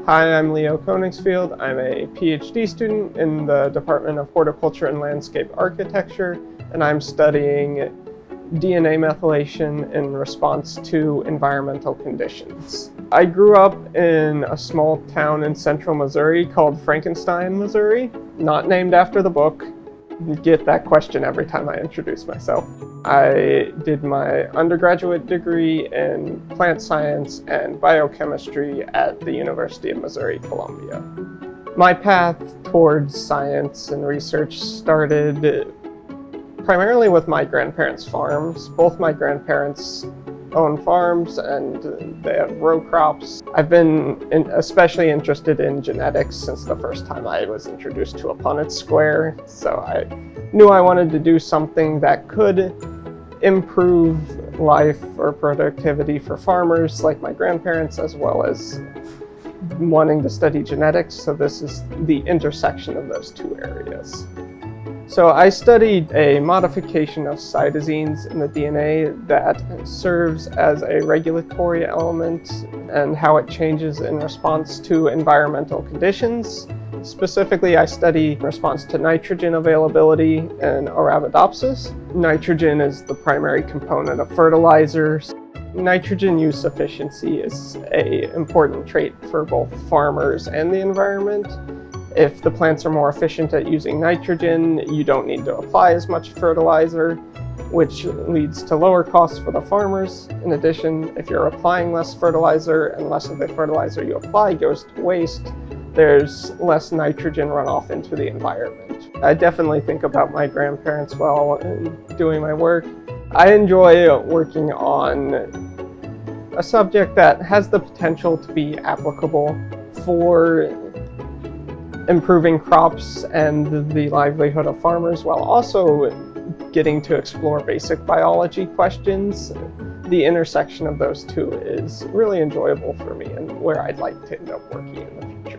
Hi, I'm Leo Koenigsfeld. I'm a PhD student in the Department of Horticulture and Landscape Architecture, and I'm studying DNA methylation in response to environmental conditions. I grew up in a small town in central Missouri called Frankenstein, Missouri, not named after the book. You get that question every time I introduce myself. I did my undergraduate degree in plant science and biochemistry at the University of Missouri-Columbia. My path towards science and research started primarily with my grandparents' farms. Both my grandparents own farms and they have row crops. I've been especially interested in genetics since the first time I was introduced to a Punnett square. So I knew I wanted to do something that could improve life or productivity for farmers like my grandparents, as well as wanting to study genetics. So this is the intersection of those two areas. So I studied a modification of cytosines in the DNA that serves as a regulatory element and how it changes in response to environmental conditions. Specifically, I study response to nitrogen availability in Arabidopsis. Nitrogen is the primary component of fertilizers. Nitrogen use efficiency is an important trait for both farmers and the environment. If the plants are more efficient at using nitrogen, you don't need to apply as much fertilizer, which leads to lower costs for the farmers. In addition, if you're applying less fertilizer and less of the fertilizer you apply goes to waste, there's less nitrogen runoff into the environment. I definitely think about my grandparents while doing my work. I enjoy working on a subject that has the potential to be applicable for improving crops and the livelihood of farmers, while also getting to explore basic biology questions. The intersection of those two is really enjoyable for me and where I'd like to end up working in the future.